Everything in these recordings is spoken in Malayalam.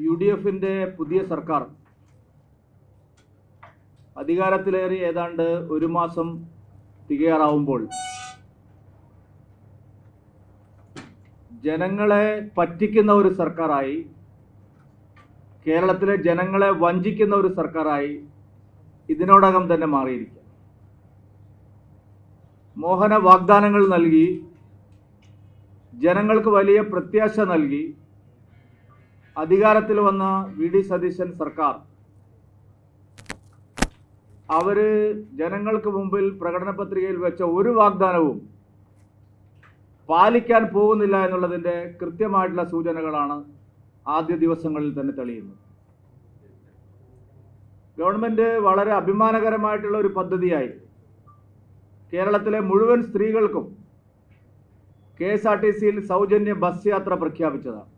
UDFന്റെ പുതിയ സർക്കാർ അധികാരത്തിലേറി ഏതാണ്ട് ഒരു മാസം തികയാറാവുമ്പോൾ ജനങ്ങളെ പറ്റിക്കുന്ന ഒരു സർക്കാരായി, കേരളത്തിലെ ജനങ്ങളെ വഞ്ചിക്കുന്ന ഒരു സർക്കാരായി ഇതിനോടകം തന്നെ മാറിയിരിക്കുക. മോഹന വാഗ്ദാനങ്ങൾ നൽകി, ജനങ്ങൾക്ക് വലിയ പ്രത്യാശ നൽകി അധികാരത്തിൽ വന്ന VD സതീശൻ സർക്കാർ അവര് ജനങ്ങൾക്ക് മുമ്പിൽ പ്രകടന പത്രികയിൽ വെച്ച ഒരു വാഗ്ദാനവും പാലിക്കാൻ പോകുന്നില്ല എന്നുള്ളതിൻ്റെ കൃത്യമായിട്ടുള്ള സൂചനകളാണ് ആദ്യ ദിവസങ്ങളിൽ തന്നെ തെളിയുന്നത്. ഗവൺമെന്റ് വളരെ അഭിമാനകരമായിട്ടുള്ള ഒരു പദ്ധതിയായി കേരളത്തിലെ മുഴുവൻ സ്ത്രീകൾക്കും KSRTCയിൽ സൗജന്യ ബസ് യാത്ര പ്രഖ്യാപിച്ചതാണ്.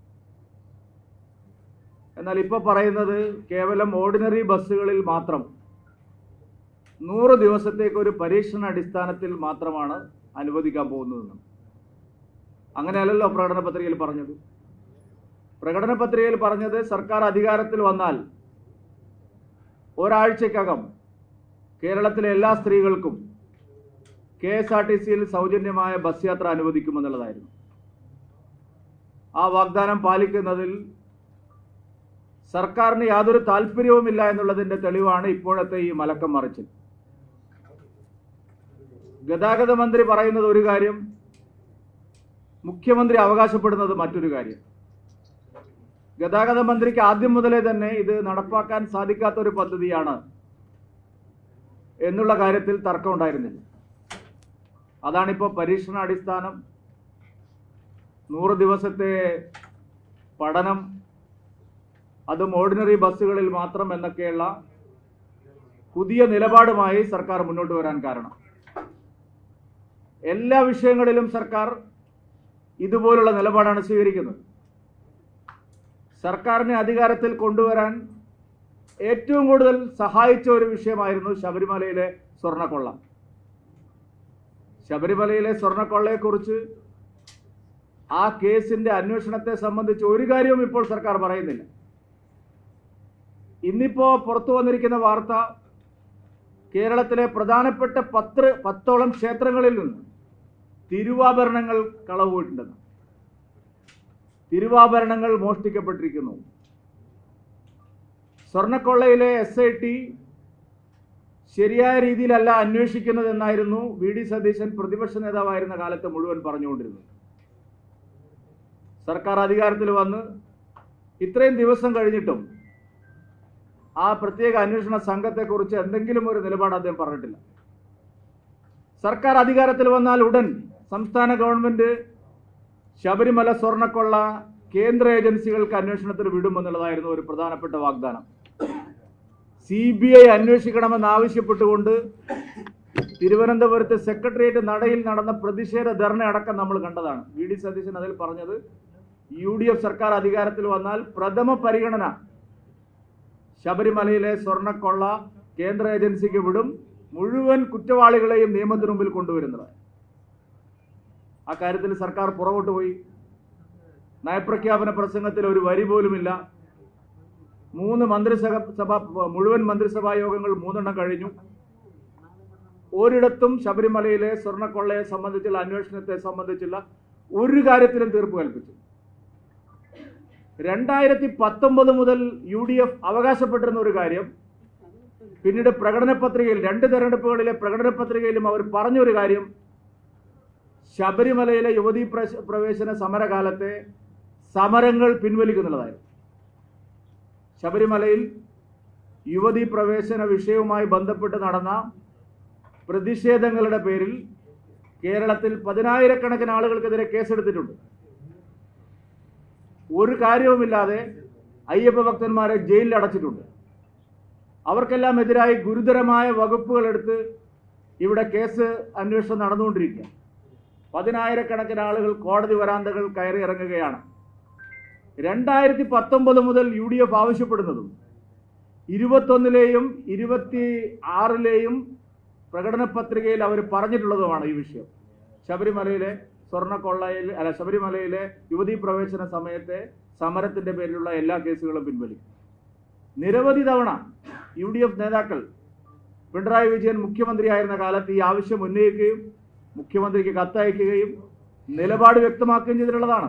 എന്നാൽ ഇപ്പോൾ പറയുന്നത് കേവലം ഓർഡിനറി ബസ്സുകളിൽ മാത്രം 100 ദിവസത്തേക്ക് ഒരു പരീക്ഷണ അടിസ്ഥാനത്തിൽ മാത്രമാണ് അനുവദിക്കാൻ പോകുന്നതെന്ന്. അങ്ങനെയല്ലല്ലോ പ്രകടന പത്രികയിൽ പറഞ്ഞത്. പ്രകടന പത്രികയിൽ പറഞ്ഞത് സർക്കാർ അധികാരത്തിൽ വന്നാൽ ഒരാഴ്ചക്കകം കേരളത്തിലെ എല്ലാ സ്ത്രീകൾക്കും KSRTCയിൽ സൗജന്യമായ ബസ് യാത്ര അനുവദിക്കുമെന്നുള്ളതായിരുന്നു. ആ വാഗ്ദാനം പാലിക്കുന്നതിൽ സർക്കാരിന് യാതൊരു താല്പര്യവുമില്ല എന്നുള്ളതിൻ്റെ തെളിവാണ് ഇപ്പോഴത്തെ ഈ മലക്കം മറിച്ചിൽ. ഗതാഗത മന്ത്രി പറയുന്നത് ഒരു കാര്യം, മുഖ്യമന്ത്രി അവകാശപ്പെടുന്നത് മറ്റൊരു കാര്യം. ഗതാഗത മന്ത്രിക്ക് ആദ്യം മുതലേ തന്നെ ഇത് നടപ്പാക്കാൻ സാധിക്കാത്ത ഒരു പദ്ധതിയാണ് എന്നുള്ള കാര്യത്തിൽ തർക്കമുണ്ടായിരുന്നില്ല. അതാണിപ്പോൾ പരീക്ഷണാടിസ്ഥാനം, 100 ദിവസത്തെ പഠനം, അതും ഓർഡിനറി ബസ്സുകളിൽ മാത്രം എന്നൊക്കെയുള്ള പുതിയ നിലപാടുമായി സർക്കാർ മുന്നോട്ട് വരാൻ കാരണം. എല്ലാ വിഷയങ്ങളിലും സർക്കാർ ഇതുപോലുള്ള നിലപാടാണ് സ്വീകരിക്കുന്നത്. സർക്കാരിനെ അധികാരത്തിൽ കൊണ്ടുവരാൻ ഏറ്റവും കൂടുതൽ സഹായിച്ച ഒരു വിഷയമായിരുന്നു ശബരിമലയിലെ സ്വർണ്ണക്കൊള്ള. ശബരിമലയിലെ സ്വർണ്ണക്കൊള്ളയെക്കുറിച്ച്, ആ കേസിന്റെ അന്വേഷണത്തെ സംബന്ധിച്ച് ഒരു കാര്യവും ഇപ്പോൾ സർക്കാർ പറയുന്നില്ല. ഇന്നിപ്പോ പുറത്തു വന്നിരിക്കുന്ന വാർത്ത, കേരളത്തിലെ പ്രധാനപ്പെട്ട 10ഓളം ക്ഷേത്രങ്ങളിൽ നിന്ന് തിരുവാഭരണങ്ങൾ കളവ് പോയിട്ടുണ്ടെന്ന്, തിരുവാഭരണങ്ങൾ മോഷ്ടിക്കപ്പെട്ടിരിക്കുന്നു. സ്വർണ്ണക്കൊള്ളയിലെ SIT ശരിയായ രീതിയിലല്ല അന്വേഷിക്കുന്നതെന്നായിരുന്നു VD സതീശൻ പ്രതിപക്ഷ നേതാവായിരുന്ന കാലത്ത് മുഴുവൻ പറഞ്ഞുകൊണ്ടിരുന്നത്. സർക്കാർ അധികാരത്തിൽ വന്ന് ഇത്രയും ദിവസം കഴിഞ്ഞിട്ടും ആ പ്രത്യേക അന്വേഷണ സംഘത്തെക്കുറിച്ച് എന്തെങ്കിലും ഒരു നിലപാട് അദ്ദേഹം പറഞ്ഞിട്ടില്ല. സർക്കാർ അധികാരത്തിൽ വന്നാൽ ഉടൻ സംസ്ഥാന ഗവൺമെന്റ് ശബരിമല സ്വർണ്ണക്കൊള്ള കേന്ദ്ര ഏജൻസികൾക്ക് അന്വേഷണത്തിന് വിടുമെന്നുള്ളതായിരുന്നു ഒരു പ്രധാനപ്പെട്ട വാഗ്ദാനം. CBI അന്വേഷിക്കണമെന്ന് ആവശ്യപ്പെട്ടുകൊണ്ട് തിരുവനന്തപുരത്ത് സെക്രട്ടേറിയറ്റ് നടയിൽ നടന്ന പ്രതിഷേധ ധർണ അടക്കം നമ്മൾ കണ്ടതാണ്. VD സതീശൻ അതിൽ പറഞ്ഞത് UDF സർക്കാർ അധികാരത്തിൽ വന്നാൽ പ്രഥമ പരിഗണന ശബരിമലയിലെ സ്വർണ്ണക്കൊള്ള കേന്ദ്ര ഏജൻസിക്ക് വിടും, മുഴുവൻ കുറ്റവാളികളെയും നിയമത്തിന് മുമ്പിൽ കൊണ്ടുവരുന്നത്. ആ കാര്യത്തിൽ സർക്കാർ പുറകോട്ട് പോയി. നയപ്രഖ്യാപന പ്രസംഗത്തിൽ ഒരു വരി പോലുമില്ല. മുഴുവൻ മന്ത്രിസഭാ യോഗങ്ങൾ 3 കഴിഞ്ഞു. ഒരിടത്തും ശബരിമലയിലെ സ്വർണ്ണക്കൊള്ളയെ സംബന്ധിച്ചുള്ള അന്വേഷണത്തെ സംബന്ധിച്ചുള്ള ഒരു കാര്യത്തിലും തീർപ്പ് കൽപ്പിച്ചു. 2019 മുതൽ UDF അവകാശപ്പെട്ടിരുന്ന ഒരു കാര്യം പിന്നീട് പ്രകടന പത്രികയിൽ, 2 തെരഞ്ഞെടുപ്പുകളിലെ പ്രകടന പത്രികയിലും അവർ പറഞ്ഞൊരു കാര്യം, ശബരിമലയിലെ യുവതീ പ്രവേശന സമരകാലത്തെ സമരങ്ങൾ പിൻവലിക്കുന്നുള്ളതായിരുന്നു. ശബരിമലയിൽ യുവതീ പ്രവേശന വിഷയവുമായി ബന്ധപ്പെട്ട് നടന്ന പ്രതിഷേധങ്ങളുടെ പേരിൽ കേരളത്തിൽ 10,000-കണക്കിന് ആളുകൾക്കെതിരെ കേസെടുത്തിട്ടുണ്ട്. ഒരു കാര്യവുമില്ലാതെ അയ്യപ്പ ഭക്തന്മാരെ ജയിലിൽ അടച്ചിട്ടുണ്ട്. അവർക്കെല്ലാം എതിരായി ഗുരുതരമായ വകുപ്പുകൾ എടുത്ത് ഇവിടെ കേസ് അന്വേഷണം നടന്നുകൊണ്ടിരിക്കുക. 10,000-കണക്കിന് ആളുകൾ കോടതി വരാന്തകൾ കയറി ഇറങ്ങുകയാണ്. 2019 മുതൽ UDF ആവശ്യപ്പെടുന്നതും 21-ലെയും 26-ലെയും പ്രകടന പത്രികയിൽ അവർ പറഞ്ഞിട്ടുള്ളതുമാണ് ഈ വിഷയം. ശബരിമലയിലെ സ്വർണ്ണക്കൊള്ളയിൽ ശബരിമലയിലെ യുവതീ പ്രവേശന സമയത്തെ സമരത്തിൻ്റെ പേരിലുള്ള എല്ലാ കേസുകളും പിൻവലിക്കും. നിരവധി തവണ UDF നേതാക്കൾ പിണറായി വിജയൻ മുഖ്യമന്ത്രിയായിരുന്ന കാലത്ത് ഈ ആവശ്യം ഉന്നയിക്കുകയും മുഖ്യമന്ത്രിക്ക് കത്തയക്കുകയും നിലപാട് വ്യക്തമാക്കുകയും ചെയ്തിട്ടുള്ളതാണ്.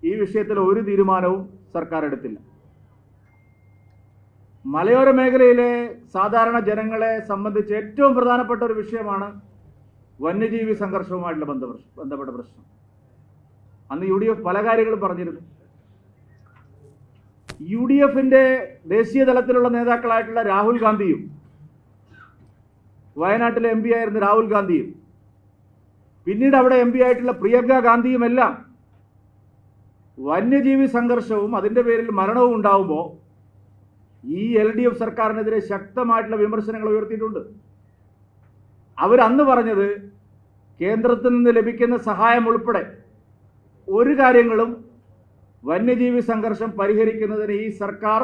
ഈ വിഷയത്തിൽ ഒരു തീരുമാനവും സർക്കാർ എടുത്തില്ല. മലയോര മേഖലയിലെ സാധാരണ ജനങ്ങളെ സംബന്ധിച്ച് ഏറ്റവും പ്രധാനപ്പെട്ട ഒരു വിഷയമാണ് വന്യജീവി സംഘർഷവുമായിട്ടുള്ള ബന്ധപ്പെട്ട പ്രശ്നം. അന്ന് UDF പല കാര്യങ്ങളും പറഞ്ഞിരുന്നു. UDFന്റെ ദേശീയ തലത്തിലുള്ള നേതാക്കളായിട്ടുള്ള രാഹുൽ ഗാന്ധിയും വയനാട്ടിലെ MP ആയിരുന്ന രാഹുൽ ഗാന്ധിയും പിന്നീട് അവിടെ MP ആയിട്ടുള്ള പ്രിയങ്ക ഗാന്ധിയുമെല്ലാം വന്യജീവി സംഘർഷവും അതിൻ്റെ പേരിൽ മരണവും ഉണ്ടാവുമ്പോൾ ഈ LDF സർക്കാരിനെതിരെ ശക്തമായിട്ടുള്ള വിമർശനങ്ങൾ ഉയർത്തിയിട്ടുണ്ട്. അവരന്ന് പറഞ്ഞത് കേന്ദ്രത്തിൽ നിന്ന് ലഭിക്കുന്ന സഹായം ഉൾപ്പെടെ ഒരു കാര്യങ്ങളും വന്യജീവി സംഘർഷം പരിഹരിക്കുന്നതിന് ഈ സർക്കാർ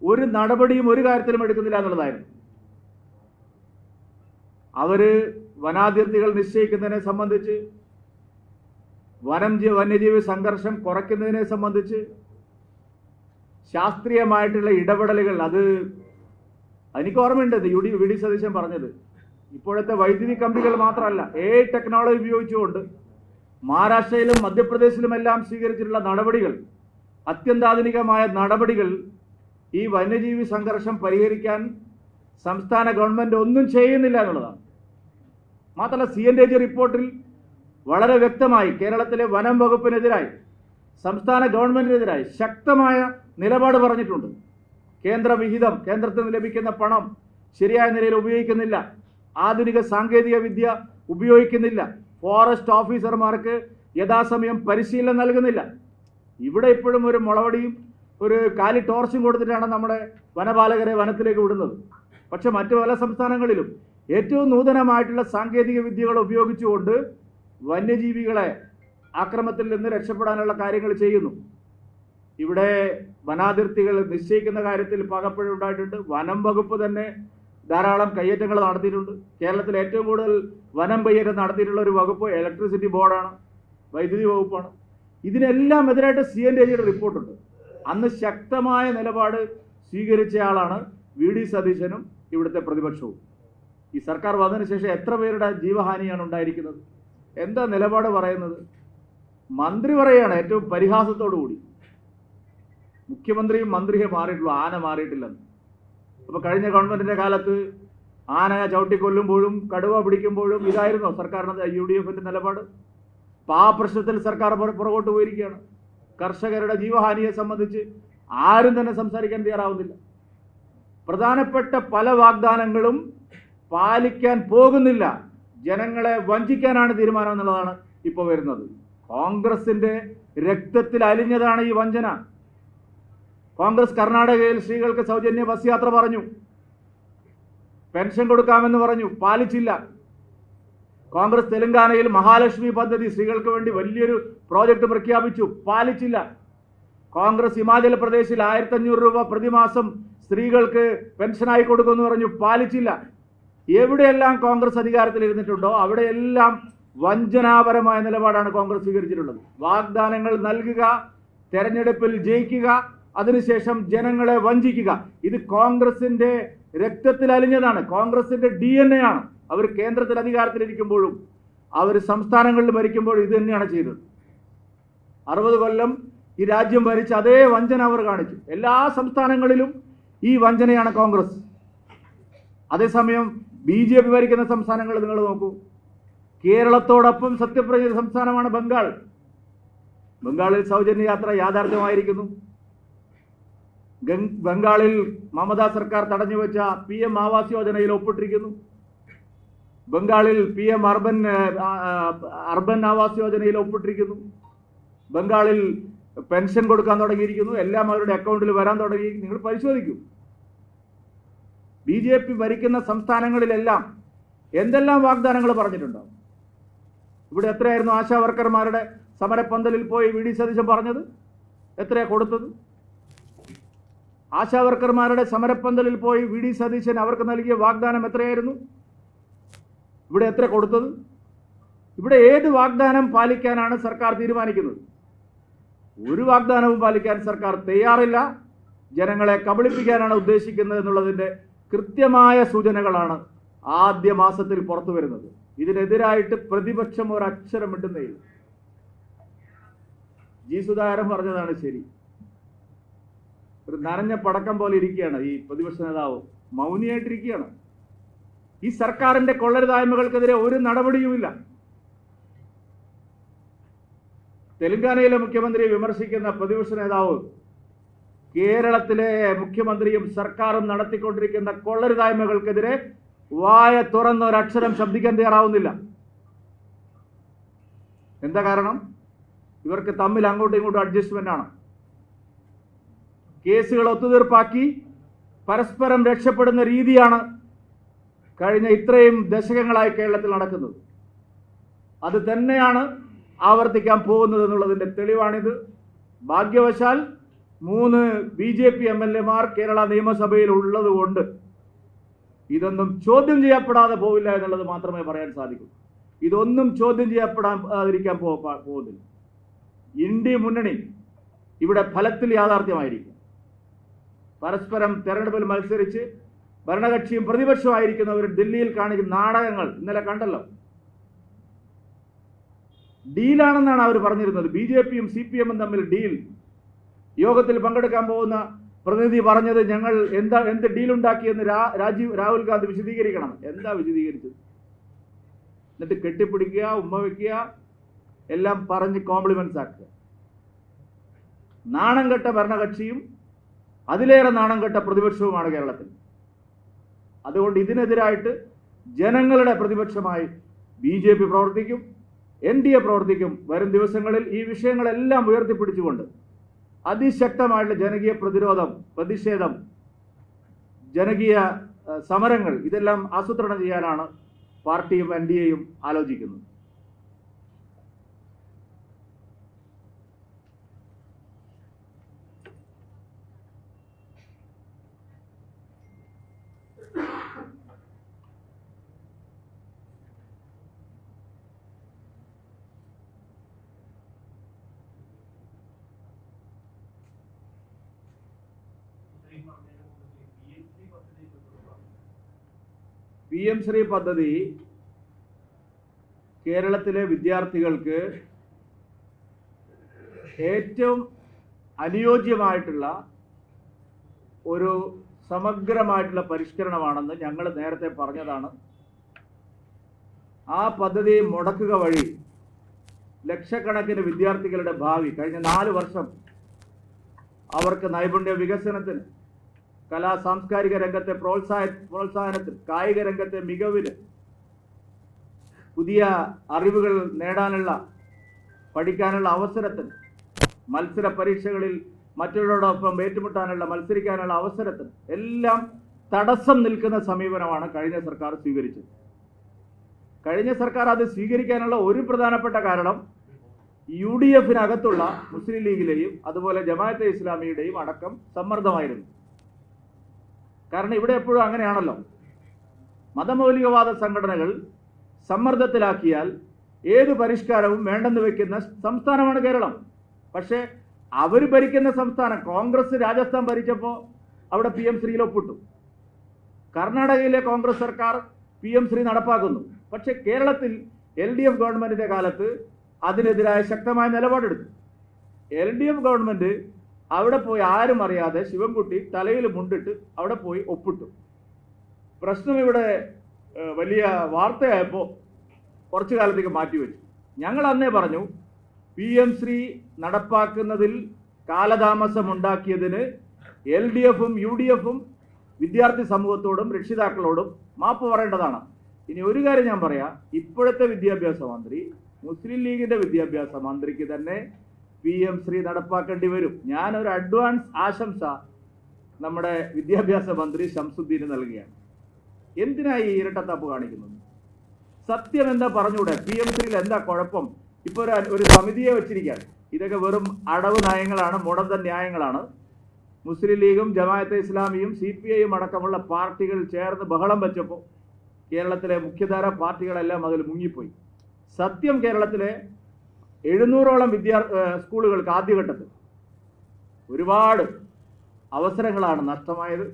ഒരു നടപടിയും ഒരു കാര്യത്തിലും എടുക്കുന്നില്ല എന്നുള്ളതായിരുന്നു. അവര് വനാതിർത്തികൾ നിശ്ചയിക്കുന്നതിനെ സംബന്ധിച്ച്, വന്യജീവി സംഘർഷം കുറയ്ക്കുന്നതിനെ സംബന്ധിച്ച് ശാസ്ത്രീയമായിട്ടുള്ള ഇടപെടലുകൾ, അത് എനിക്ക് ഓർമ്മയുണ്ട് VD സതീശൻ പറഞ്ഞത്. ഇപ്പോഴത്തെ വൈദ്യുതി കമ്പികൾ മാത്രമല്ല, AI ടെക്നോളജി ഉപയോഗിച്ചുകൊണ്ട് മഹാരാഷ്ട്രയിലും മധ്യപ്രദേശിലുമെല്ലാം സ്വീകരിച്ചിട്ടുള്ള നടപടികൾ, അത്യന്താധുനികമായ നടപടികൾ ഈ വന്യജീവി സംഘർഷം പരിഹരിക്കാൻ സംസ്ഥാന ഗവൺമെൻറ് ഒന്നും ചെയ്യുന്നില്ല എന്നുള്ളതാണ്. മാത്രമല്ല, CNTG റിപ്പോർട്ടിൽ വളരെ വ്യക്തമായി കേരളത്തിലെ വനം വകുപ്പിനെതിരായി, സംസ്ഥാന ഗവൺമെൻറ്റിനെതിരായി ശക്തമായ നിലപാട് പറഞ്ഞിട്ടുണ്ട്. കേന്ദ്രവിഹിതം, കേന്ദ്രത്തിൽ നിന്ന് ലഭിക്കുന്ന പണം ശരിയായ നിലയിൽ ഉപയോഗിക്കുന്നില്ല, ആധുനിക സാങ്കേതിക വിദ്യ ഉപയോഗിക്കുന്നില്ല, ഫോറസ്റ്റ് ഓഫീസർമാർക്ക് യഥാസമയം പരിശീലനം നൽകുന്നില്ല. ഇവിടെ ഇപ്പോഴും ഒരു മുളവടിയും ഒരു കാലി ടോർച്ചും കൊടുത്തിട്ടാണ് നമ്മുടെ വനപാലകരെ വനത്തിലേക്ക് വിടുന്നത്. പക്ഷെ മറ്റു പല സംസ്ഥാനങ്ങളിലും ഏറ്റവും നൂതനമായിട്ടുള്ള സാങ്കേതിക വിദ്യകൾ ഉപയോഗിച്ചുകൊണ്ട് വന്യജീവികളെ ആക്രമണത്തിൽ നിന്ന് രക്ഷപ്പെടാനുള്ള കാര്യങ്ങൾ ചെയ്യുന്നു. ഇവിടെ വനാതിർത്തികൾ നിശ്ചയിക്കുന്ന കാര്യത്തിൽ പകപ്പഴുണ്ടായിട്ടുണ്ട്. വനം വകുപ്പ് തന്നെ ധാരാളം കയ്യേറ്റങ്ങൾ നടത്തിയിട്ടുണ്ട്. കേരളത്തിൽ ഏറ്റവും കൂടുതൽ വനം കയ്യേറ്റം നടത്തിയിട്ടുള്ള ഒരു വകുപ്പ് ഇലക്ട്രിസിറ്റി ബോർഡാണ്, വൈദ്യുതി വകുപ്പാണ്. ഇതിനെല്ലാം എതിരായിട്ട് CNTGയുടെ റിപ്പോർട്ടുണ്ട്. അന്ന് ശക്തമായ നിലപാട് സ്വീകരിച്ചയാളാണ് VD സതീശനും ഇവിടുത്തെ പ്രതിപക്ഷവും. ഈ സർക്കാർ വന്നതിന് ശേഷം എത്ര പേരുടെ ജീവഹാനിയാണ് ഉണ്ടായിരിക്കുന്നത്? എന്താ നിലപാട് പറയുന്നത്? മന്ത്രി പറയുകയാണ് ഏറ്റവും പരിഹാസത്തോടു കൂടി, മുഖ്യമന്ത്രിയും മന്ത്രിയെ മാറിയിട്ടുള്ളൂ, ആന മാറിയിട്ടില്ലെന്ന്. അപ്പോൾ കഴിഞ്ഞ ഗവൺമെൻറ്റിൻ്റെ കാലത്ത് ആന ചവിട്ടിക്കൊല്ലുമ്പോഴും കടുവ പിടിക്കുമ്പോഴും ഇതായിരുന്നോ സർക്കാരിൻ്റെ UDFന്റെ നിലപാട്? അപ്പോൾ ആ പ്രശ്നത്തിൽ സർക്കാർ പുറകോട്ട് പോയിരിക്കുകയാണ്. കർഷകരുടെ ജീവഹാനിയെ സംബന്ധിച്ച് ആരും തന്നെ സംസാരിക്കാൻ തയ്യാറാവുന്നില്ല. പ്രധാനപ്പെട്ട പല വാഗ്ദാനങ്ങളും പാലിക്കാൻ പോകുന്നില്ല. ജനങ്ങളെ വഞ്ചിക്കാനാണ് തീരുമാനം എന്നുള്ളതാണ് ഇപ്പോൾ വരുന്നത്. കോൺഗ്രസിന്റെ രക്തത്തിൽ അലിഞ്ഞതാണ് ഈ വഞ്ചന. കോൺഗ്രസ് കർണാടകയിൽ സ്ത്രീകൾക്ക് സൗജന്യ ബസ് യാത്ര പറഞ്ഞു, പെൻഷൻ കൊടുക്കാമെന്ന് പറഞ്ഞു, പാലിച്ചില്ല. കോൺഗ്രസ് തെലങ്കാനയിൽ മഹാലക്ഷ്മി പദ്ധതി സ്ത്രീകൾക്ക് വേണ്ടി വലിയൊരു പ്രോജക്റ്റ് പ്രഖ്യാപിച്ചു, പാലിച്ചില്ല. കോൺഗ്രസ് ഹിമാചൽ പ്രദേശിൽ 1500 രൂപ പ്രതിമാസം സ്ത്രീകൾക്ക് പെൻഷനായി കൊടുക്കുമെന്ന് പറഞ്ഞു, പാലിച്ചില്ല. എവിടെയെല്ലാം കോൺഗ്രസ് അധികാരത്തിൽ ഇരുന്നിട്ടുണ്ടോ അവിടെയെല്ലാം വഞ്ചനാപരമായ നിലപാടാണ് കോൺഗ്രസ് സ്വീകരിച്ചിട്ടുള്ളത്. വാഗ്ദാനങ്ങൾ നൽകുക, തെരഞ്ഞെടുപ്പിൽ ജയിക്കുക, അതിനുശേഷം ജനങ്ങളെ വഞ്ചിക്കുക. ഇത് കോൺഗ്രസിന്റെ രക്തത്തിൽ അലിഞ്ഞതാണ്, കോൺഗ്രസിന്റെ DNA ആണ്. അവർ കേന്ദ്രത്തിൽ അധികാരത്തിലിരിക്കുമ്പോഴും അവർ സംസ്ഥാനങ്ങളിൽ ഭരിക്കുമ്പോഴും ഇത് തന്നെയാണ് ചെയ്തത്. 60 കൊല്ലം ഈ രാജ്യം ഭരിച്ച അതേ വഞ്ചന അവർ കാണിച്ചു. എല്ലാ സംസ്ഥാനങ്ങളിലും ഈ വഞ്ചനയാണ് കോൺഗ്രസ്. അതേസമയം BJP ഭരിക്കുന്ന സംസ്ഥാനങ്ങൾ നിങ്ങൾ നോക്കൂ. കേരളത്തോടൊപ്പം സത്യപ്രതിജ്ഞ സംസ്ഥാനമാണ് ബംഗാൾ. ബംഗാളിൽ സൗജന്യ യാത്ര യാഥാർത്ഥ്യമായിരിക്കുന്നു. ബംഗാളിൽ മമതാ സർക്കാർ തടഞ്ഞുവെച്ച PM ആവാസ് യോജനയിൽ ഒപ്പിട്ടിരിക്കുന്നു. ബംഗാളിൽ PM അർബൻ ആവാസ് യോജനയിൽ ഒപ്പിട്ടിരിക്കുന്നു. ബംഗാളിൽ പെൻഷൻ കൊടുക്കാൻ തുടങ്ങിയിരിക്കുന്നു. എല്ലാം അവരുടെ അക്കൗണ്ടിൽ വരാൻ തുടങ്ങി. നിങ്ങൾ പരിശോധിക്കൂ. BJP ഭരിക്കുന്ന സംസ്ഥാനങ്ങളിലെല്ലാം എന്തെല്ലാം വാഗ്ദാനങ്ങൾ പറഞ്ഞിട്ടുണ്ടാവും. ഇവിടെ എത്രയായിരുന്നു ആശാ വർക്കർമാരുടെ സമരപ്പന്തലിൽ പോയി VD സതീശൻ പറഞ്ഞത്? എത്രയാണ് കൊടുത്തത്? ആശാ വർക്കർമാരുടെ സമരപ്പന്തലിൽ പോയി VD സതീശൻ അവർക്ക് നൽകിയ വാഗ്ദാനം എത്രയായിരുന്നു? ഇവിടെ എത്ര കൊടുത്തത്? ഇവിടെ ഏത് വാഗ്ദാനം പാലിക്കാനാണ് സർക്കാർ തീരുമാനിക്കുന്നത്? ഒരു വാഗ്ദാനവും പാലിക്കാൻ സർക്കാർ തയ്യാറില്ല. ജനങ്ങളെ കബളിപ്പിക്കാനാണ് ഉദ്ദേശിക്കുന്നത് എന്നുള്ളതിൻ്റെ കൃത്യമായ സൂചനകളാണ് ആദ്യ മാസത്തിൽ പുറത്തു വരുന്നത്. ഇതിനെതിരായിട്ട് പ്രതിപക്ഷം ഒരക്ഷരം മിണ്ടുന്നേയില്ല. ജി സുധാകരൻ പറഞ്ഞതാണ് ശരി. ഒരു നനഞ്ഞ പടക്കം പോലെ ഇരിക്കുകയാണ് ഈ പ്രതിപക്ഷ നേതാവ്, മൗനിയായിട്ടിരിക്കുകയാണ്. ഈ സർക്കാരിന്റെ കൊള്ളരുതായ്മകൾക്കെതിരെ ഒരു നടപടിയുമില്ല. തെലങ്കാനയിലെ മുഖ്യമന്ത്രിയെ വിമർശിക്കുന്ന പ്രതിപക്ഷ നേതാവ് കേരളത്തിലെ മുഖ്യമന്ത്രിയും സർക്കാരും നടത്തിക്കൊണ്ടിരിക്കുന്ന കൊള്ളരുതായ്മകൾക്കെതിരെ വായ തുറന്ന ഒരക്ഷരം ശബ്ദിക്കാൻ തയ്യാറാവുന്നില്ല. എന്താ കാരണം? ഇവർക്ക് തമ്മിൽ അങ്ങോട്ടും ഇങ്ങോട്ടും അഡ്ജസ്റ്റ്മെന്റ് ആണ്. കേസുകൾ ഒത്തുതീർപ്പാക്കി പരസ്പരം രക്ഷപ്പെടുന്ന രീതിയാണ് കഴിഞ്ഞ ഇത്രയും ദശകങ്ങളായി കേരളത്തിൽ നടക്കുന്നത്. അത് തന്നെയാണ് ആവർത്തിക്കാൻ പോകുന്നത് എന്നുള്ളതിന്റെ തെളിവാണിത്. ഭാഗ്യവശാൽ 3 BJP MLA-മാർ കേരള നിയമസഭയിൽ ഉള്ളത് കൊണ്ട് ഇതൊന്നും ചോദ്യം ചെയ്യപ്പെടാതെ പോവില്ല എന്നുള്ളത് മാത്രമേ പറയാൻ സാധിക്കൂ. ഇതൊന്നും ചോദ്യം ചെയ്യപ്പെടാതിരിക്കാൻ പോകുന്നില്ല. ഇന്ത്യ മുന്നണി ഇവിടെ ഫലത്തിൽ യാഥാർത്ഥ്യമായിരിക്കും. പരസ്പരം തെരഞ്ഞെടുപ്പിൽ മത്സരിച്ച് ഭരണകക്ഷിയും പ്രതിപക്ഷമായിരിക്കുന്നവർ ദില്ലിയിൽ കാണിക്കുന്ന നാടകങ്ങൾ ഇന്നലെ കണ്ടല്ലോ. ഡീലാണെന്നാണ് അവർ പറഞ്ഞിരുന്നത്. BJP-യും CPM-ഉം തമ്മിൽ ഡീൽ. യോഗത്തിൽ പങ്കെടുക്കാൻ പോകുന്ന പ്രതിനിധി പറഞ്ഞത് ഞങ്ങൾ എന്ത് ഡീലുണ്ടാക്കിയെന്ന് രാഹുൽ ഗാന്ധി വിശദീകരിക്കണം. എന്താ വിശദീകരിച്ചത്? എന്നിട്ട് കെട്ടിപ്പിടിക്കുക, ഉമ്മ വയ്ക്കുക, എല്ലാം പറഞ്ഞ് കോംപ്ലിമെന്റ്സ് ആക്കുക. നാണം കെട്ട ഭരണകക്ഷിയും അതിലേറെ നാണം കെട്ട പ്രതിപക്ഷവുമാണ് കേരളത്തിൽ. അതുകൊണ്ട് ഇതിനെതിരായിട്ട് ജനങ്ങളുടെ പ്രതിപക്ഷമായി BJP പ്രവർത്തിക്കും, NDA പ്രവർത്തിക്കും. വരും ദിവസങ്ങളിൽ ഈ വിഷയങ്ങളെല്ലാം ഉയർത്തിപ്പിടിച്ചുകൊണ്ട് അതിശക്തമായിട്ടുള്ള ജനകീയ പ്രതിഷേധം, ജനകീയ സമരങ്ങൾ ഇതെല്ലാം ആസൂത്രണം ചെയ്യാനാണ് പാർട്ടിയും NDA-യും ആലോചിക്കുന്നത്. PM ശ്രീ പദ്ധതി കേരളത്തിലെ വിദ്യാർത്ഥികൾക്ക് ഏറ്റവും അനുയോജ്യമായിട്ടുള്ള ഒരു സമഗ്രമായിട്ടുള്ള പരിഷ്കരണമാണെന്ന് ഞങ്ങൾ നേരത്തെ പറഞ്ഞതാണ്. ആ പദ്ധതി മുടക്കുക വഴി ലക്ഷക്കണക്കിന് വിദ്യാർത്ഥികളുടെ ഭാവി, കഴിഞ്ഞ 4 വർഷം അവർക്ക് നൈപുണ്യ വികസനത്തിന്, കലാ സാംസ്കാരിക രംഗത്തെ പ്രോത്സാഹനത്തിന്, കായിക രംഗത്തെ മികവിന്, പുതിയ അറിവുകൾ നേടാനുള്ള, പഠിക്കാനുള്ള അവസരത്തിന്, മത്സര പരീക്ഷകളിൽ മറ്റുള്ളവരോടൊപ്പം ഏറ്റുമുട്ടാനുള്ള, മത്സരിക്കാനുള്ള അവസരത്തിന് എല്ലാം തടസ്സം നിൽക്കുന്ന സമീപനമാണ് കഴിഞ്ഞ സർക്കാർ സ്വീകരിച്ചത്. കഴിഞ്ഞ സർക്കാർ അത് സ്വീകരിക്കാനുള്ള ഒരു പ്രധാനപ്പെട്ട കാരണം UDF-നകത്തുള്ള മുസ്ലിം ലീഗിലെയും അതുപോലെ ജമാഅത്തെ ഇസ്ലാമിയുടെയും അടക്കം സമ്മർദ്ദമായിരുന്നു. കാരണം ഇവിടെ എപ്പോഴും അങ്ങനെയാണല്ലോ, മതമൗലികവാദ സംഘടനകൾ സമ്മർദ്ദത്തിലാക്കിയാൽ ഏത് പരിഷ്കാരവും വേണ്ടെന്ന് വെക്കുന്ന സംസ്ഥാനമാണ് കേരളം. പക്ഷേ അവർ ഭരിക്കുന്ന സംസ്ഥാനം, കോൺഗ്രസ് രാജസ്ഥാൻ ഭരിച്ചപ്പോൾ അവിടെ PM ശ്രീയിൽ ഒപ്പിട്ടു. കർണാടകയിലെ കോൺഗ്രസ് സർക്കാർ PM ശ്രീ നടപ്പാക്കുന്നു. പക്ഷേ കേരളത്തിൽ LDF ഗവൺമെന്റിന്റെ കാലത്ത് അതിനെതിരായ ശക്തമായ നിലപാടെടുത്തു. LDF ഗവൺമെന്റ് അവിടെ പോയി ആരും അറിയാതെ ശിവൻകുട്ടി തലയിൽ മുണ്ടിട്ട് അവിടെ പോയി ഒപ്പിട്ടു. പ്രശ്നം ഇവിടെ വലിയ വാർത്തയായപ്പോൾ കുറച്ചു കാലത്തേക്ക് മാറ്റിവെച്ചു. ഞങ്ങൾ അന്നേ പറഞ്ഞു PM ശ്രീ നടപ്പാക്കുന്നതിൽ കാലതാമസം ഉണ്ടാക്കിയതിന് LDF-ഉം UDF-ഉം വിദ്യാർത്ഥി സമൂഹത്തോടും രക്ഷിതാക്കളോടും മാപ്പ് പറയേണ്ടതാണ്. ഇനി ഒരു കാര്യം ഞാൻ പറയാം, ഇപ്പോഴത്തെ വിദ്യാഭ്യാസ മന്ത്രി മുസ്ലിം ലീഗിന്റെ വിദ്യാഭ്യാസ മന്ത്രിക്ക് തന്നെ PM ശ്രീ നടപ്പാക്കേണ്ടി വരും. ഞാനൊരു അഡ്വാൻസ് ആശംസ നമ്മുടെ വിദ്യാഭ്യാസ മന്ത്രി ശംസുദ്ദീന് നൽകുകയാണ്. എന്തിനായി ഈ ഇരട്ടത്താപ്പ് കാണിക്കുന്നത്? സത്യം എന്താ പറഞ്ഞൂടെ? PM ശ്രീയിൽ എന്താ കുഴപ്പം? ഇപ്പോൾ ഒരു സമിതിയെ വെച്ചിരിക്കാൻ. ഇതൊക്കെ വെറും അടവ് നയങ്ങളാണ്, മുടന്തൻ ന്യായങ്ങളാണ്. മുസ്ലിം ലീഗും ജമാഅത്തെ ഇസ്ലാമിയും CPI-യും അടക്കമുള്ള പാർട്ടികൾ ചേർന്ന് ബഹളം വെച്ചപ്പോൾ കേരളത്തിലെ മുഖ്യധാര പാർട്ടികളെല്ലാം അതിൽ മുങ്ങിപ്പോയി. സത്യം കേരളത്തിലെ 700ഓളം സ്കൂളുകൾക്ക് ആദ്യഘട്ടത്തിൽ ഒരുപാട് അവസരങ്ങളാണ് നഷ്ടമായത്.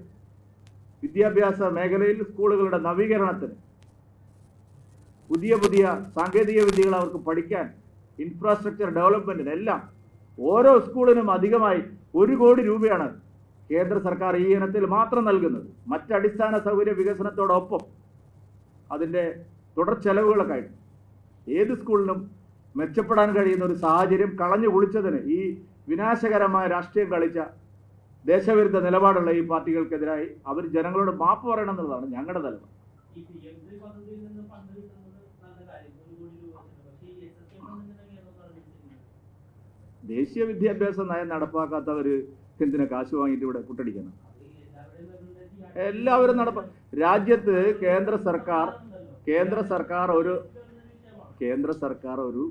വിദ്യാഭ്യാസ മേഖലയിൽ സ്കൂളുകളുടെ നവീകരണത്തിന്, പുതിയ പുതിയ സാങ്കേതിക വിദ്യകൾ അവർക്ക് പഠിക്കാൻ, ഇൻഫ്രാസ്ട്രക്ചർ ഡെവലപ്മെന്റിന് എല്ലാം ഓരോ സ്കൂളിനും അധികമായി 1 കോടി രൂപയാണ് കേന്ദ്ര സർക്കാർ ഈ ഇനത്തിൽ മാത്രം നൽകുന്നത്. മറ്റടിസ്ഥാന സൗകര്യ വികസനത്തോടൊപ്പം അതിൻ്റെ തുടർ ചെലവുകളൊക്കെ ആയിട്ട് ഏത് സ്കൂളിനും മെച്ചപ്പെടാൻ കഴിയുന്ന ഒരു സാഹചര്യം കളഞ്ഞു കുളിച്ചതിന് ഈ വിനാശകരമായ രാഷ്ട്രീയം കളിച്ച ദേശവിരുദ്ധ നിലപാടുള്ള ഈ പാർട്ടികൾക്കെതിരായി അവർ ജനങ്ങളോട് മാപ്പ് പറയണം എന്നുള്ളതാണ് ഞങ്ങളുടെ നിലപാട്. ദേശീയ വിദ്യാഭ്യാസ നയം നടപ്പാക്കാത്തവർ എന്തിനാ കാശ് വാങ്ങിയിട്ട് ഇവിടെ കുട്ടടിക്കണം? എല്ലാവരും രാജ്യത്ത് കേന്ദ്ര സർക്കാർ ഒരു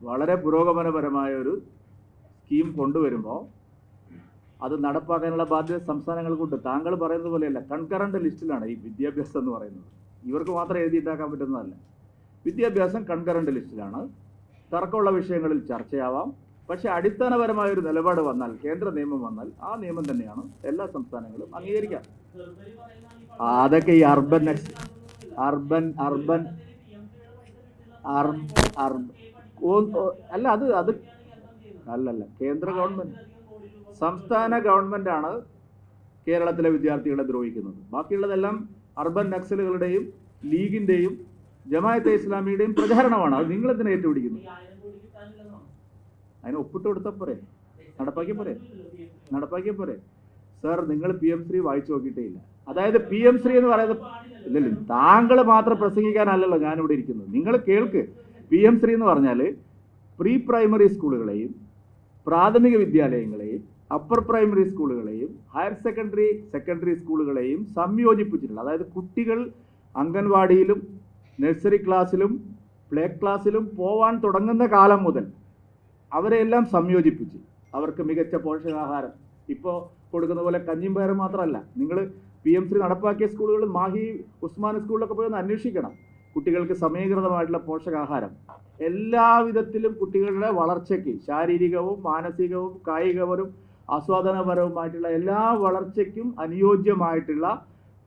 വളരെ പുരോഗമനപരമായ ഒരു സ്കീം കൊണ്ടുവരുമ്പോൾ അത് നടപ്പാക്കാനുള്ള ബാധ്യത സംസ്ഥാനങ്ങൾക്കുണ്ട്. താങ്കൾ പറയുന്നത് പോലെയല്ല, കൺകറന്റ് ലിസ്റ്റിലാണ് ഈ വിദ്യാഭ്യാസം എന്ന് പറയുന്നത്. ഇവർക്ക് മാത്രം എഴുതിയിട്ടാക്കാൻ പറ്റുന്നതല്ല. വിദ്യാഭ്യാസം കൺകറന്റ് ലിസ്റ്റിലാണ്. തർക്കമുള്ള വിഷയങ്ങളിൽ ചർച്ചയാവാം. പക്ഷെ അടിസ്ഥാനപരമായ ഒരു നിലപാട് വന്നാൽ, കേന്ദ്ര നിയമം വന്നാൽ, ആ നിയമം തന്നെയാണ് എല്ലാ സംസ്ഥാനങ്ങളും അംഗീകരിക്കാം. അതൊക്കെ ഈ അല്ലല്ല കേന്ദ്ര ഗവൺമെന്റ്, സംസ്ഥാന ഗവൺമെന്റാണ് കേരളത്തിലെ വിദ്യാർത്ഥികളെ ദ്രോഹിക്കുന്നത്. ബാക്കിയുള്ളതെല്ലാം അർബൻ നക്സലുകളുടെയും ലീഗിന്റെയും ജമാഅത്തെ ഇസ്ലാമിയുടെയും പ്രചാരണമാണ്. അത് നിങ്ങളെന്തിനാ ഏറ്റുപിടിക്കുന്നു? അതിന് ഒപ്പിട്ട് കൊടുത്താൽ പോരെ? നടപ്പാക്കിയ പോരെ? സർ, നിങ്ങൾ PM3 വായിച്ചു നോക്കിയിട്ടേ ഇല്ല. അതായത് PM3 എന്ന് പറയുന്നത് ഇല്ലല്ലോ, താങ്കൾ മാത്രം പ്രസംഗിക്കാനല്ലല്ലോ ഞാനിവിടെ ഇരിക്കുന്നത്. നിങ്ങൾ കേൾക്ക്. PM3 എന്ന് പറഞ്ഞാൽ പ്രീ പ്രൈമറി സ്കൂളുകളെയും പ്രാഥമിക വിദ്യാലയങ്ങളെയും അപ്പർ പ്രൈമറി സ്കൂളുകളെയും ഹയർ സെക്കൻഡറി സ്കൂളുകളെയും സംയോജിപ്പിച്ചിട്ടുള്ള, അതായത് കുട്ടികൾ അംഗൻവാടിയിലും നഴ്സറി ക്ലാസ്സിലും പ്ലേ ക്ലാസ്സിലും പോവാൻ തുടങ്ങുന്ന കാലം മുതൽ അവരെല്ലാം സംയോജിപ്പിച്ച് അവർക്ക് മികച്ച പോഷകാഹാരം ഇപ്പോൾ കൊടുക്കുന്ന പോലെ കഞ്ഞിയും പയറും മാത്രമല്ല. നിങ്ങൾ PM3 നടപ്പാക്കിയ സ്കൂളുകൾ മാഹി ഉസ്മാൻ സ്കൂളിലൊക്കെ പോയി ഒന്ന് അന്വേഷിക്കണം. കുട്ടികൾക്ക് സമീകൃതമായിട്ടുള്ള പോഷകാഹാരം എല്ലാവിധത്തിലും കുട്ടികളുടെ വളർച്ചയ്ക്ക്, ശാരീരികവും മാനസികവും കായികപരവും ആസ്വാദനപരവുമായിട്ടുള്ള എല്ലാ വളർച്ചയ്ക്കും അനുയോജ്യമായിട്ടുള്ള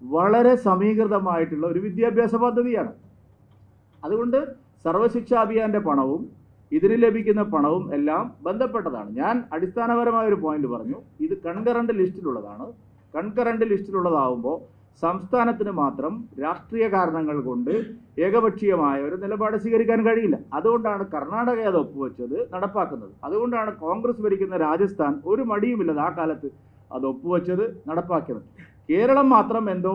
വളരെ സമീകൃതമായിട്ടുള്ള ഒരു വിദ്യാഭ്യാസ പദ്ധതിയാണ്. അതുകൊണ്ട് സർവശിക്ഷാ അഭിയാന്റെ പണവും ഇതിന് ലഭിക്കുന്ന പണവും എല്ലാം ബന്ധപ്പെട്ടതാണ്. ഞാൻ അടിസ്ഥാനപരമായ ഒരു പോയിന്റ് പറഞ്ഞു. ഇത് കൺകറന്റ് ലിസ്റ്റിലുള്ളതാണ്. കൺകറന്റ് ലിസ്റ്റിലുള്ളതാവുമ്പോൾ സംസ്ഥാനത്തിന് മാത്രം രാഷ്ട്രീയ കാരണങ്ങൾ കൊണ്ട് ഏകപക്ഷീയമായ ഒരു നിലപാട് സ്വീകരിക്കാൻ കഴിയില്ല. അതുകൊണ്ടാണ് കർണാടക അത് ഒപ്പുവെച്ചത്, നടപ്പാക്കുന്നത്. അതുകൊണ്ടാണ് കോൺഗ്രസ് ഭരിക്കുന്ന രാജസ്ഥാൻ ഒരു മടിയുമില്ലത് ആ കാലത്ത് അത് ഒപ്പുവെച്ചത്, നടപ്പാക്കിയത്. കേരളം മാത്രം എന്തോ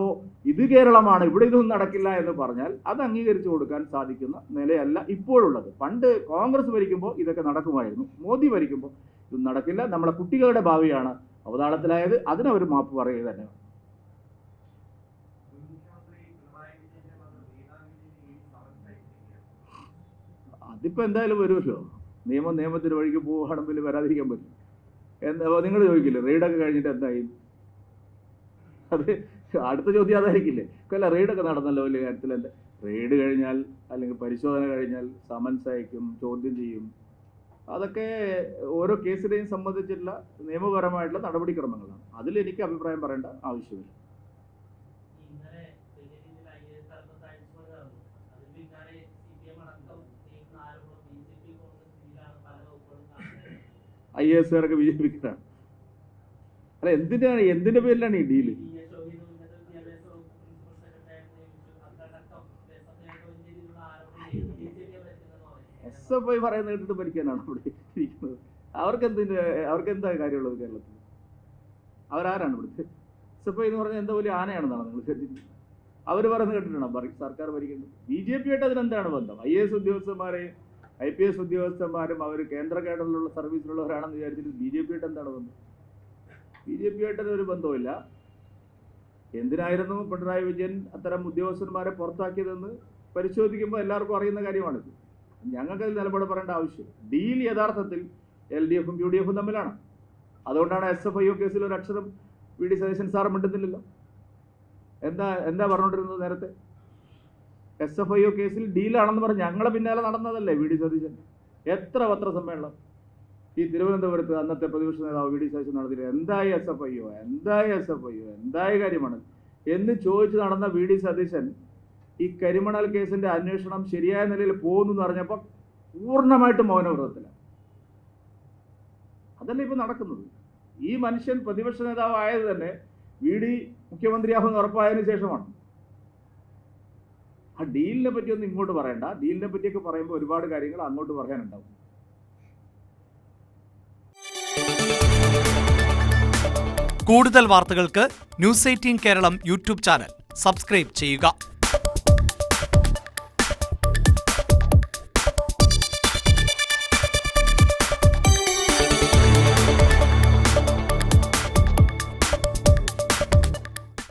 ഇത് കേരളമാണ്, ഇവിടെ ഇതൊന്നും നടക്കില്ല എന്ന് പറഞ്ഞാൽ അത് അംഗീകരിച്ചു കൊടുക്കാൻ സാധിക്കുന്ന നിലയല്ല ഇപ്പോഴുള്ളത്. പണ്ട് കോൺഗ്രസ് ഭരിക്കുമ്പോൾ ഇതൊക്കെ നടക്കുമായിരുന്നു. മോദി ഭരിക്കുമ്പോൾ ഇത് നടക്കില്ല. നമ്മളെ കുട്ടികളുടെ ഭാവിയാണ് അവതാളത്തിലായത്. അതിനവർ മാപ്പ് പറയുക തന്നെ. അതിപ്പോൾ എന്തായാലും വരുമല്ലോ. നിയമത്തിന് വഴിക്ക് പോവുകയാണെങ്കിൽ വരാതിരിക്കാൻ പറ്റും. എന്താ നിങ്ങൾ ചോദിക്കില്ലേ, റെയ്ഡൊക്കെ കഴിഞ്ഞിട്ട് എന്തായി? അത് അടുത്ത ചോദ്യം അതായിരിക്കില്ലേ? അല്ല, റെയ്ഡൊക്കെ നടന്നല്ലോ വലിയ കാര്യത്തിൽ. എന്താ റെയ്ഡ് കഴിഞ്ഞാൽ അല്ലെങ്കിൽ പരിശോധന കഴിഞ്ഞാൽ സമൻസ് അയക്കും, ചോദ്യം ചെയ്യും. അതൊക്കെ ഓരോ കേസിനെയും സംബന്ധിച്ചിട്ടുള്ള നിയമപരമായിട്ടുള്ള നടപടിക്രമങ്ങളാണ്. അതിൽ എനിക്ക് അഭിപ്രായം പറയേണ്ട ആവശ്യമില്ല. IASകാരൊക്കെ BJPക്കാരാണ്. അല്ല, എന്തിന്റെ പേരിലാണ് ഈ ഡീല്? SFI പറയുന്ന കേട്ടിട്ട് ഭരിക്കാനാണ് ഇവിടെ ഇരിക്കുന്നത്. അവർക്കെന്താ കാര്യമുള്ളത് കേരളത്തിൽ? അവരാരാണ് ഇവിടുത്തെ? SFI എന്ന് പറഞ്ഞാൽ എന്താ വലിയ ആനയാണെന്നാണ് നിങ്ങൾ കരുതിയിരിക്കുന്നത്? അവർ പറയുന്നത് കേട്ടിട്ടാണ് സർക്കാർ ഭരിക്കുന്നത്. BJP ആയിട്ട് അതിനെന്താണ് ബന്ധം? IAS ഉദ്യോഗസ്ഥന്മാരെയും IPS ഉദ്യോഗസ്ഥന്മാരും അവർ കേന്ദ്ര കേഡറിലുള്ള സർവീസിലുള്ളവരാണെന്ന് വിചാരിച്ചിട്ട് BJP ആയിട്ട് എന്താണ് ബന്ധം? BJP ആയിട്ട് ഒരു ബന്ധവുമില്ല. എന്തിനായിരുന്നു പിണറായി വിജയൻ അത്തരം ഉദ്യോഗസ്ഥന്മാരെ പുറത്താക്കിയതെന്ന് പരിശോധിക്കുമ്പോൾ എല്ലാവർക്കും അറിയുന്ന കാര്യമാണിത്. ഞങ്ങൾക്കതിൽ നിലപാട് പറയേണ്ട ആവശ്യം. ഡീൽ യഥാർത്ഥത്തിൽ LDFും UDFും തമ്മിലാണ്. അതുകൊണ്ടാണ് SFIO കേസിൽ ഒരു അക്ഷരം VD സതീശൻ സാർ മിണ്ടുന്നില്ലല്ലോ. എന്താ പറഞ്ഞുകൊണ്ടിരുന്നത് നേരത്തെ? SFIO കേസിൽ ഡീലാണെന്ന് പറഞ്ഞ് ഞങ്ങളെ പിന്നാലെ നടന്നതല്ലേ VD സതീശൻ? എത്ര പത്രസമ്മേളനം ഈ തിരുവനന്തപുരത്ത് അന്നത്തെ പ്രതിപക്ഷ നേതാവ് വി ഡി സതീശൻ നടത്തിയില്ല. എന്തായി SFIO, എന്തായി കരിമണൽ എന്ന് ചോദിച്ച് നടന്ന വി ഡി സതീശൻ ഈ കരിമണൽ കേസിന്റെ അന്വേഷണം ശരിയായ നിലയിൽ പോകുന്നു എന്ന് പറഞ്ഞപ്പോൾ പൂർണ്ണമായിട്ടും മൗനവ്രതത്തിലാണ്. അതല്ല ഇപ്പൊ നടക്കുന്നത്. ഈ മനുഷ്യൻ പ്രതിപക്ഷ നേതാവ് ആയത് തന്നെ വി ഡി മുഖ്യമന്ത്രിയാകുമെന്ന് ഉറപ്പായതിനു ശേഷമാണ്. ആ ഡീലിനെ പറ്റിയൊന്നും ഇങ്ങോട്ട് പറയണ്ട. ഡീലിനെ പറ്റിയൊക്കെ പറയുമ്പോൾ ഒരുപാട് കാര്യങ്ങൾ അങ്ങോട്ട് പറയാനുണ്ടാവും. കൂടുതൽ വാർത്തകൾക്ക് news 18 Keralam YouTube channel subscribe ചെയ്യുക.